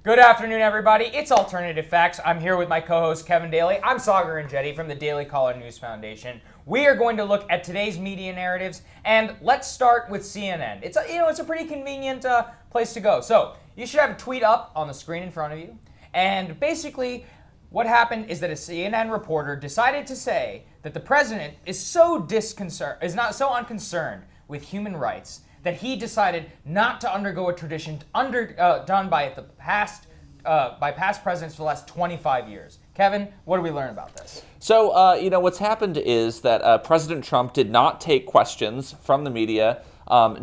Good afternoon, everybody. It's Alternative Facts. I'm here with my co-host, Kevin Daley. I'm Saagar Enjeti from the Daily Caller News Foundation. We are going to look at today's media narratives, and let's start with CNN. It's a pretty convenient place to go. So you should have a tweet up on the screen in front of you, and basically what happened is that a CNN reporter decided to say that the president is not so unconcerned with human rights that he decided not to undergo a tradition done by past presidents for the last 25 years. Kevin, what do we learn about this? So, what's happened is that President Trump did not take questions from the media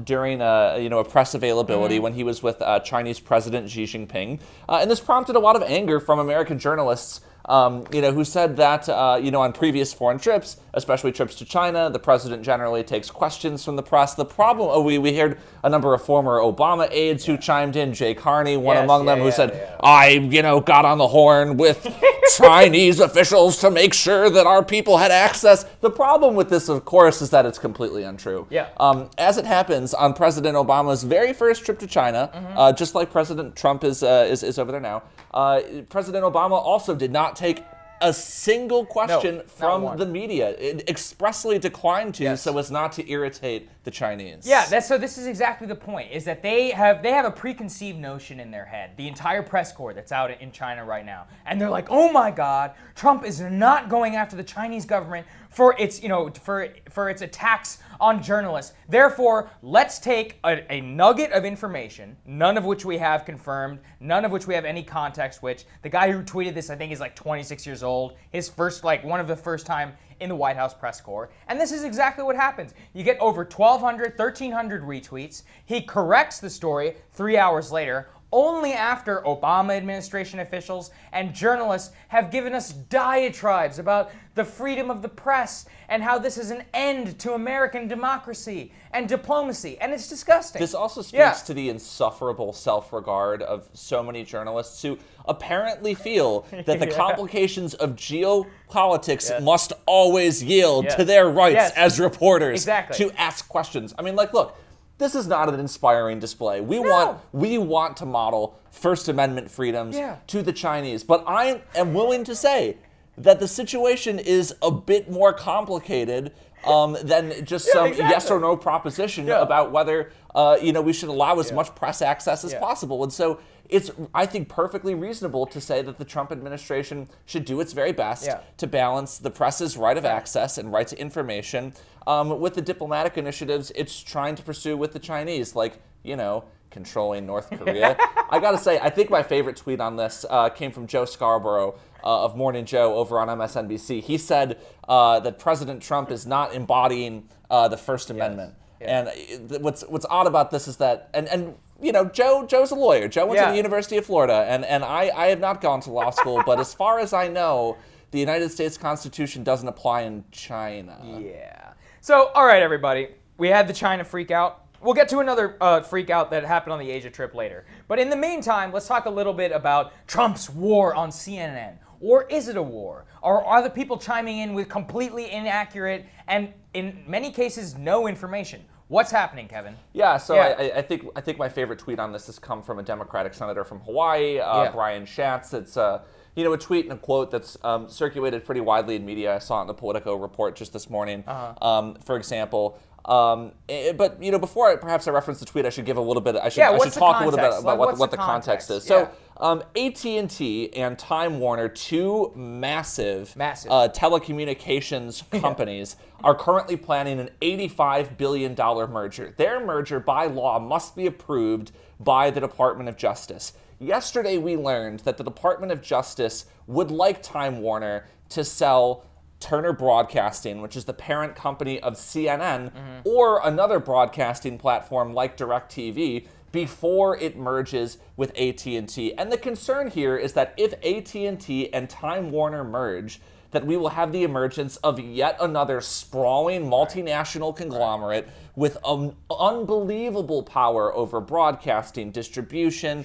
during a press availability when he was with Chinese President Xi Jinping. And this prompted a lot of anger from American journalists who said that, on previous foreign trips, especially trips to China, the president generally takes questions from the press. The problem, we heard a number of former Obama aides who chimed in, Jay Carney, one among them, who said, I got on the horn with Chinese officials to make sure that our people had access. The problem with this, of course, is that it's completely untrue. Yeah. As it happens, on President Obama's very first trip to China, just like President Trump is over there now, President Obama also did not take a single question from the media. It expressly declined to, so as not to irritate the Chinese. Yeah, so this is exactly the point, is that they have a preconceived notion in their head, the entire press corps that's out in China right now. And they're like, oh my God, Trump is not going after the Chinese government for its, for its attacks on journalists. Therefore, let's take a nugget of information, none of which we have confirmed, none of which we have any context, which the guy who tweeted this, I think, is like 26 years old. His first, one of the first time in the White House press corps. And this is exactly what happens. You get over 1,200, 1,300 retweets. He corrects the story 3 hours later, only after Obama administration officials and journalists have given us diatribes about the freedom of the press and how this is an end to American democracy and diplomacy, and it's disgusting. This also speaks to the insufferable self-regard of so many journalists who apparently feel that the complications of geopolitics must always yield to their rights as reporters to ask questions. I mean, look, this is not an inspiring display. We want to model First Amendment freedoms to the Chinese, but I am willing to say that the situation is a bit more complicated than just some yes or no proposition about whether we should allow as much press access as possible. And so it's, I think, perfectly reasonable to say that the Trump administration should do its very best to balance the press's right of access and right to information with the diplomatic initiatives it's trying to pursue with the Chinese, controlling North Korea. I gotta say, I think my favorite tweet on this came from Joe Scarborough of Morning Joe over on MSNBC. He said that President Trump is not embodying the First Amendment. And what's odd about this is that, and Joe's a lawyer. Joe went to the University of Florida, and I have not gone to law school, but as far as I know, the United States Constitution doesn't apply in China. Yeah. So, all right, everybody. We had the China freak out. We'll get to another freak out that happened on the Asia trip later. But in the meantime, let's talk a little bit about Trump's war on CNN. Or is it a war? Or are the people chiming in with completely inaccurate and, in many cases, no information? What's happening, Kevin? Yeah, so I think my favorite tweet on this has come from a Democratic senator from Hawaii, Brian Schatz. It's a tweet and a quote that's circulated pretty widely in media. I saw it in the Politico report just this morning. For example. But before I reference the tweet, I should give a little bit. I should talk a little bit about what the context is. So, AT&T and Time Warner, two massive telecommunications companies, are currently planning an $85 billion merger. Their merger, by law, must be approved by the Department of Justice. Yesterday, we learned that the Department of Justice would like Time Warner to sell Turner Broadcasting, which is the parent company of CNN, or another broadcasting platform like DirecTV, before it merges with AT&T. And the concern here is that if AT&T and Time Warner merge, that we will have the emergence of yet another sprawling multinational conglomerate with unbelievable power over broadcasting, distribution,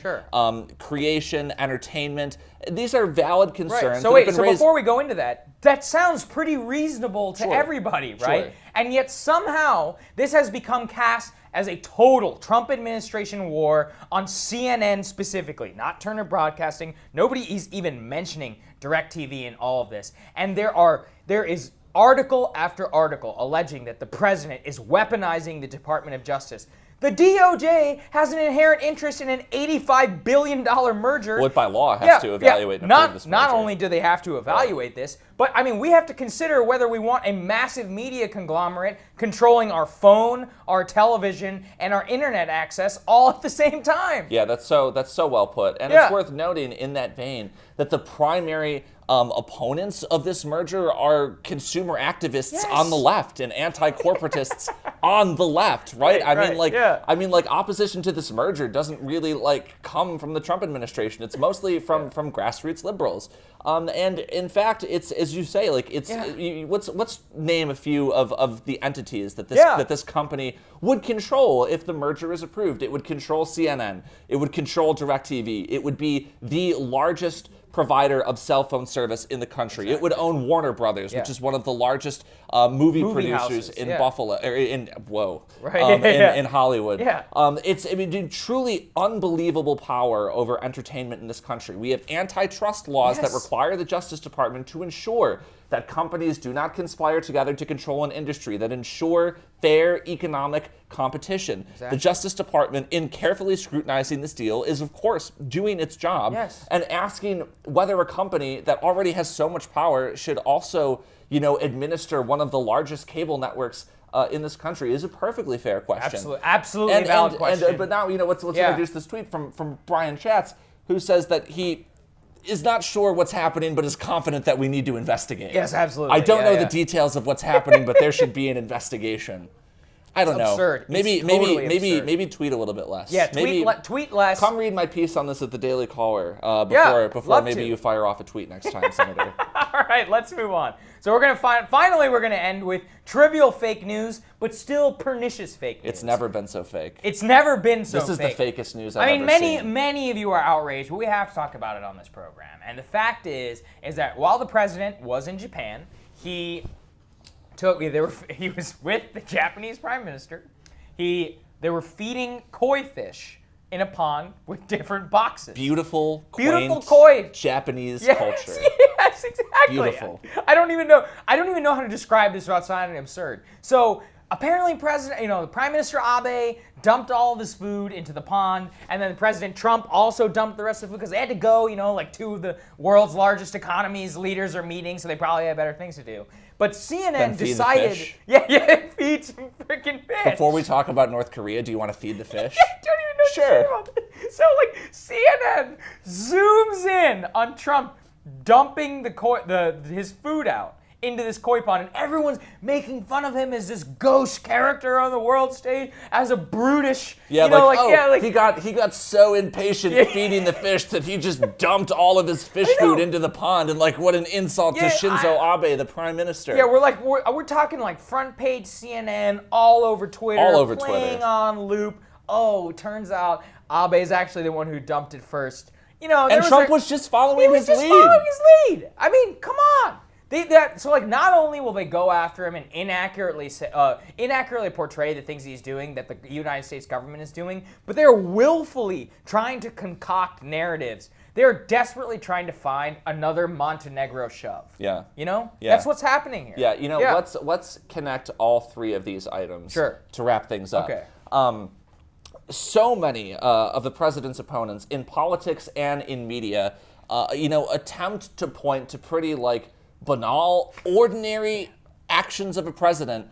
creation, entertainment. These are valid concerns. So wait, before we go into that, that sounds pretty reasonable to everybody, right? And yet somehow this has become cast as a total Trump administration war on CNN specifically, not Turner Broadcasting. Nobody is even mentioning DirecTV in all of this. And there is article after article alleging that the president is weaponizing the Department of Justice. The DOJ has an inherent interest in an $85 billion merger. Well, by law, has to evaluate and approve this merger. Not only do they have to evaluate this, but I mean, we have to consider whether we want a massive media conglomerate controlling our phone, our television, and our internet access all at the same time. Yeah, that's so well put. And it's worth noting in that vein that the primary opponents of this merger are consumer activists on the left and anti-corporatists on the left, right? I mean, opposition to this merger doesn't really come from the Trump administration. It's mostly from grassroots liberals. And in fact, it's as you say, let's name a few of the entities that this company would control if the merger is approved. It would control CNN. It would control DirecTV. It would be the largest provider of cell phone service in the country. Exactly. It would own Warner Brothers, which is one of the largest movie producers houses, in Buffalo, in Hollywood. Yeah. It's truly unbelievable power over entertainment in this country. We have antitrust laws that require the Justice Department to ensure that companies do not conspire together to control an industry, that ensure fair economic competition. Exactly. The Justice Department, in carefully scrutinizing this deal, is of course doing its job and asking whether a company that already has so much power should also, administer one of the largest cable networks in this country is a perfectly fair question. Absolutely valid question. But now, let's introduce this tweet from Brian Schatz, who says that he is not sure what's happening, but is confident that we need to investigate. Yes, absolutely. I don't know the details of what's happening, but there should be an investigation. I don't know. Absurd. Maybe tweet a little bit less. Yeah, tweet less. Come read my piece on this at the Daily Caller before maybe you fire off a tweet next time, Senator. All right, let's move on. So we're gonna finally end with trivial fake news, but still pernicious fake news. It's never been so fake. It's never been so fake. This is the fakest news I've ever seen. Many of you are outraged, but we have to talk about it on this program. And the fact is that while the president was in Japan, he was with the Japanese Prime Minister. They were feeding koi fish in a pond with different boxes. Beautiful koi Japanese culture. Yes, exactly. Beautiful. I don't even know how to describe this without sounding absurd. So apparently, the Prime Minister Abe dumped all of his food into the pond, and then President Trump also dumped the rest of the food because they had to go. Two of the world's largest economies leaders are meeting, so they probably had better things to do. But CNN decided, feed some freaking fish. Before we talk about North Korea, do you want to feed the fish? I don't even know what to say about that. So CNN zooms in on Trump dumping his food out into this koi pond, and everyone's making fun of him as this ghost character on the world stage, as a brutish, he got so impatient feeding the fish that he just dumped all of his fish food into the pond, and what an insult to Shinzo Abe, the prime minister. Yeah, we're talking front page CNN, all over Twitter, playing on loop. Oh, turns out Abe's actually the one who dumped it first. And Trump was just following his lead. I mean, come on. Not only will they go after him and inaccurately portray the things he's doing that the United States government is doing, but they're willfully trying to concoct narratives. They're desperately trying to find another Montenegro shove. Yeah. That's what's happening here. Yeah. Let's connect all three of these items to wrap things up. Okay. So many of the president's opponents in politics and in media, attempt to point to pretty banal, ordinary actions of a president,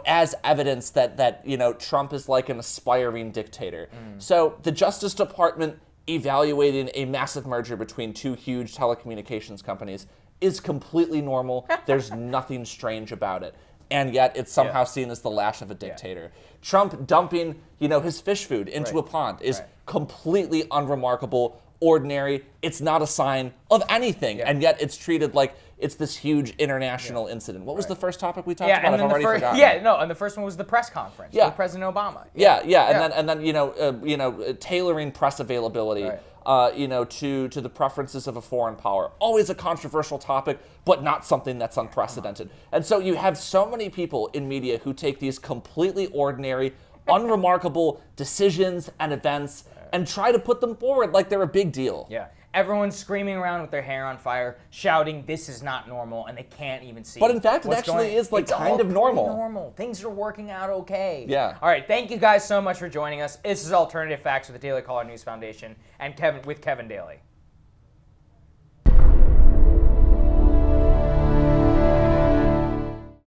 as evidence that Trump is like an aspiring dictator. So the Justice Department evaluating a massive merger between two huge telecommunications companies is completely normal. There's nothing strange about it. And yet it's somehow seen as the lash of a dictator. Trump dumping, his fish food into a pond is completely unremarkable, ordinary. It's not a sign of anything. And yet it's treated like it's this huge international incident. What was the first topic we talked about? I've already forgotten. And the first one was the press conference with President Obama. And then tailoring press availability to the preferences of a foreign power. Always a controversial topic, but not something that's unprecedented. And so you have so many people in media who take these completely ordinary, unremarkable decisions and events and try to put them forward like they're a big deal. Yeah. Everyone's screaming around with their hair on fire, shouting, "This is not normal," and they can't even see. But in fact, it actually is like kind of normal. Things are working out okay. Yeah. All right. Thank you guys so much for joining us. This is Alternative Facts with the Daily Caller News Foundation and Kevin Daly.